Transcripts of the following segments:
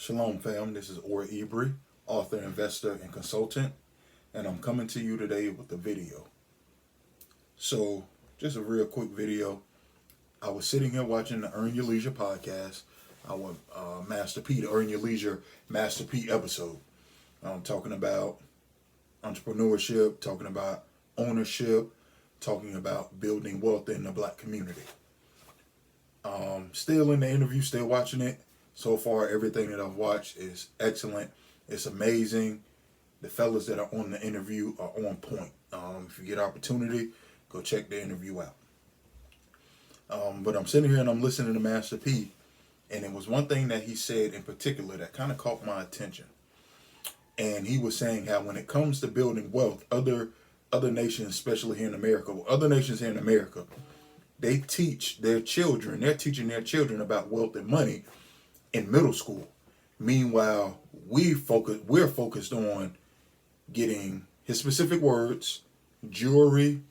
Shalom, fam. This is Or Ibri, author, investor, and consultant, and I'm coming to you today with a video. So, just a real quick video. I was sitting here watching the Earn Your Leisure podcast. I want Master P, the Earn Your Leisure Master P episode. Talking about entrepreneurship, talking about ownership, talking about building wealth in the black community. Still in the interview, still watching it. So far, everything that I've watched is excellent. It's amazing. The fellas that are on the interview are on point. If you get opportunity, go check the interview out. But I'm sitting here and I'm listening to Master P, and it was one thing that he said in particular that kind of caught my attention. And he was saying how when it comes to building wealth, other nations, especially here in America, other nations here in America, they teach their children, they're teaching their children about wealth and money in middle school. Meanwhile, we're focused on getting his specific words, jewelry,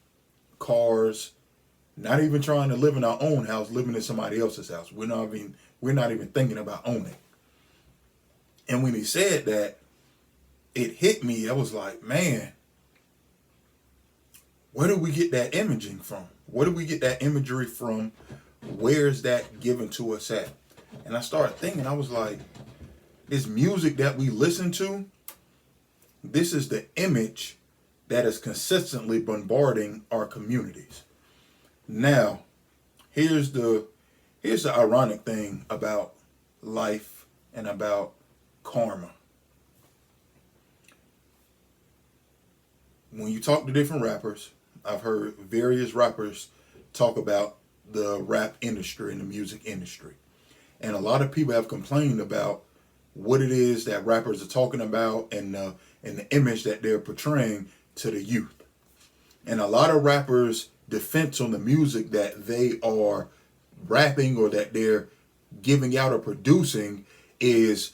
cars, not even trying to live in our own house, living in somebody else's house. We're not even thinking about owning. And when he said that, it hit me. I was like, man, where do we get that imaging from? Where do we get that imagery from? Where's that given to us at? And I started thinking, I was like, this music that we listen to, this is the image that is consistently bombarding our communities. Now, here's the ironic thing about life and about karma. When you talk to different rappers, I've heard various rappers talk about the rap industry and the music industry. And a lot of people have complained about what it is that rappers are talking about and the image that they're portraying to the youth. And a lot of rappers' defense on the music that they are rapping or that they're giving out or producing is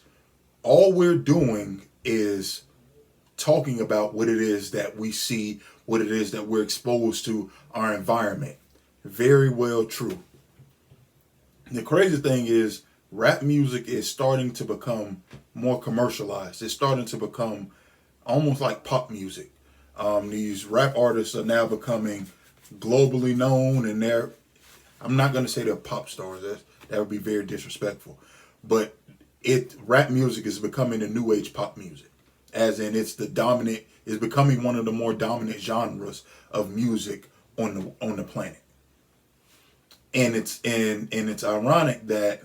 all we're doing is talking about what it is that we see, what it is that we're exposed to, our environment. Very well true. The crazy thing is rap music is starting to become more commercialized. It's starting to become almost like pop music. These rap artists are now becoming globally known, and I'm not going to say they're pop stars. That would be very disrespectful. But rap music is becoming the new age pop music, as in it's becoming one of the more dominant genres of music on the planet. And it's ironic that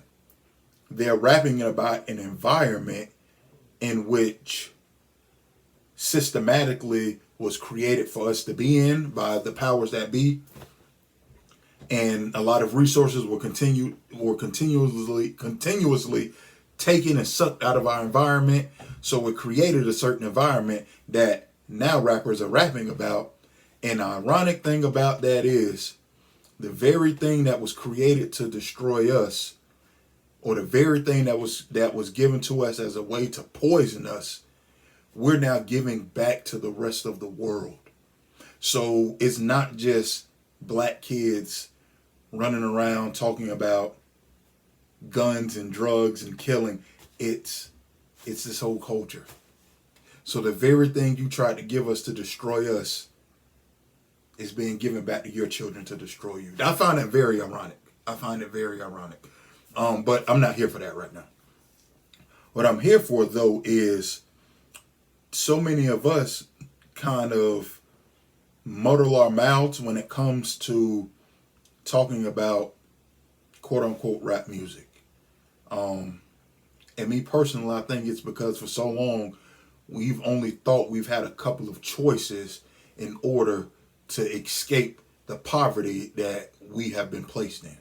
they're rapping about an environment in which systematically was created for us to be in by the powers that be, and a lot of resources were continuously taken and sucked out of our environment. So it created a certain environment that now rappers are rapping about. And the ironic thing about that is the very thing that was created to destroy us, or the very thing that was given to us as a way to poison us, we're now giving back to the rest of the world. So it's not just black kids running around talking about guns and drugs and killing. It's this whole culture. So the very thing you tried to give us to destroy us is being given back to your children to destroy you. I find that very ironic. But I'm not here for that right now. What I'm here for, though, is so many of us kind of muddle our mouths when it comes to talking about quote unquote rap music. And me personally, I think it's because for so long we've only thought we've had a couple of choices in order to escape the poverty that we have been placed in.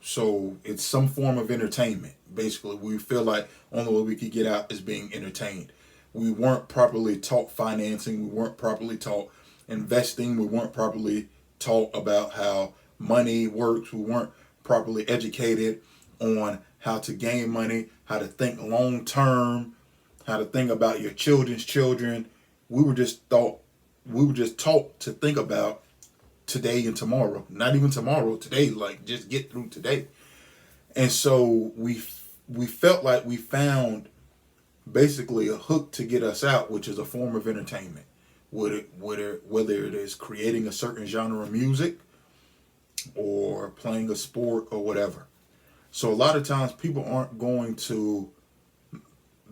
So it's some form of entertainment. Basically, we feel like only way we could get out is being entertained. We weren't properly taught financing. We weren't properly taught investing. We weren't properly taught about how money works. We weren't properly educated on how to gain money, how to think long term, how to think about your children's children. We were just taught to think about today and tomorrow. Not even tomorrow, today, like just get through today. And so we we felt like we found basically a hook to get us out, which is a form of entertainment. Whether it is creating a certain genre of music or playing a sport or whatever. So a lot of times people aren't going to,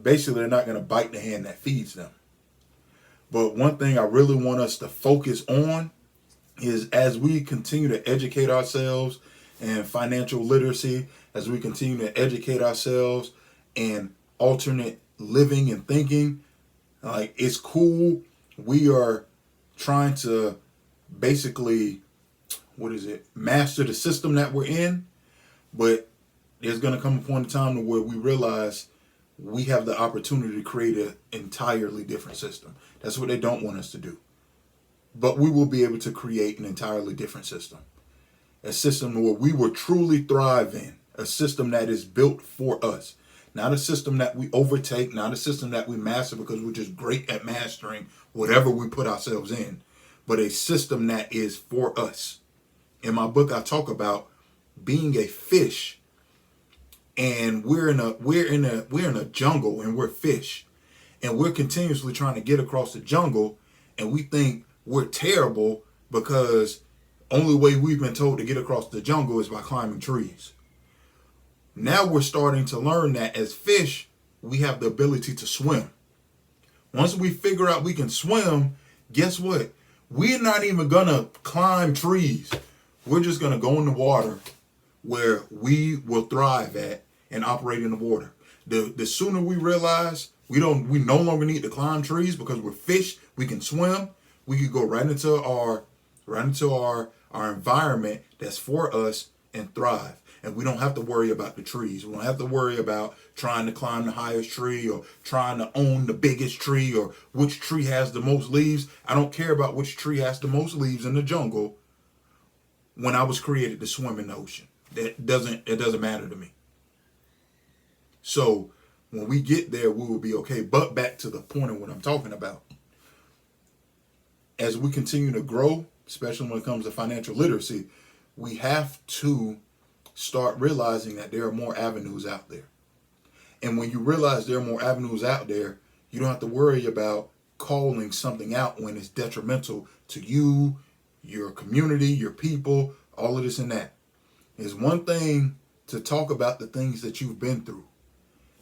basically they're not going to bite the hand that feeds them. But one thing I really want us to focus on is, as we continue to educate ourselves in financial literacy, as we continue to educate ourselves in alternate living and thinking, like, it's cool. We are trying to basically, master the system that we're in, but there's going to come a point in time where we realize we have the opportunity to create an entirely different system. That's what they don't want us to do. But we will be able to create an entirely different system. A system where we will truly thrive in. A system that is built for us. Not a system that we overtake, not a system that we master because we're just great at mastering whatever we put ourselves in, but a system that is for us. In my book, I talk about being a fish, and we're in a jungle, and we're fish, and we're continuously trying to get across the jungle, and we think we're terrible because only way we've been told to get across the jungle is by climbing trees. Now we're starting to learn that as fish, we have the ability to swim. Once we figure out we can swim, guess what? We're not even gonna climb trees. We're just gonna go in the water where we will thrive at and operate in the water. The sooner we realize we no longer need to climb trees because we're fish, we can swim, we can go right into our environment that's for us and thrive. And we don't have to worry about the trees. We don't have to worry about trying to climb the highest tree or trying to own the biggest tree or which tree has the most leaves. I don't care about which tree has the most leaves in the jungle when I was created to swim in the ocean. It doesn't matter to me. So when we get there, we will be okay. But back to the point of what I'm talking about. As we continue to grow, especially when it comes to financial literacy, we have to start realizing that there are more avenues out there. And when you realize there are more avenues out there, you don't have to worry about calling something out when it's detrimental to you, your community, your people, all of this and that. It's one thing to talk about the things that you've been through.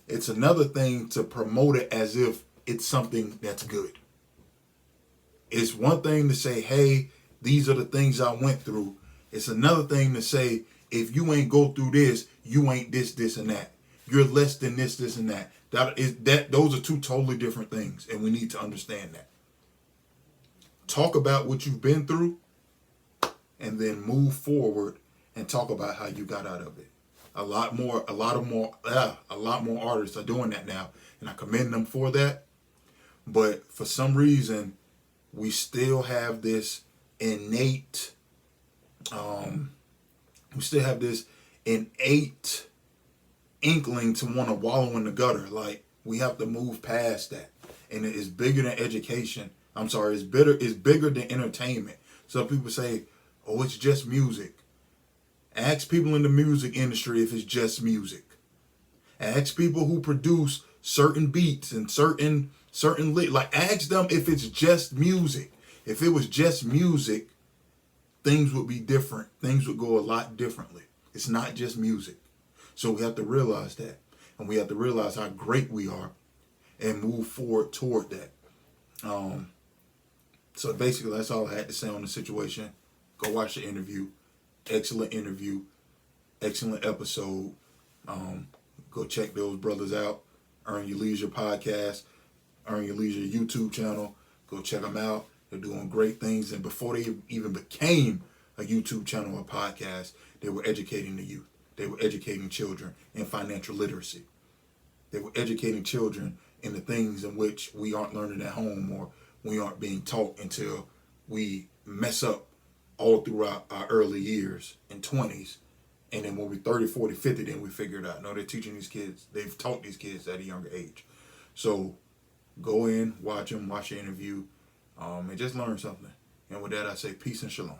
It's another thing to promote it as if it's something that's good. It's one thing to say, hey, these are the things I went through. It's another thing to say, if you ain't go through this, you ain't this, and that. You're less than this, and that. Those are two totally different things, and we need to understand that. Talk about what you've been through, and then move forward and talk about how you got out of it. A lot more artists are doing that now, and I commend them for that. But for some reason, we still have this innate inkling to want to wallow in the gutter. Like, we have to move past that. And it is bigger than education. It's bigger than entertainment. Some people say, oh, it's just music. Ask people in the music industry if it's just music. Ask people who produce certain beats and certain ask them if it's just music. If it was just music, things would be different. Things would go a lot differently. It's not just music. So we have to realize that. And we have to realize how great we are and move forward toward that. So basically, that's all I had to say on the situation. Go watch the interview. Excellent interview. Excellent episode. Go check those brothers out. Earn Your Leisure podcast. Earn Your Leisure YouTube channel. Go check them out. They're doing great things. And before they even became a YouTube channel or podcast, they were educating the youth. They were educating children in financial literacy. They were educating children in the things in which we aren't learning at home or we aren't being taught until we mess up all throughout our early years and 20s. And then when we're 30, 40, 50, then we figure it out. No, they're teaching these kids. They've taught these kids at a younger age. So go in, watch them, watch the interview, and just learn something. And with that, I say peace and shalom.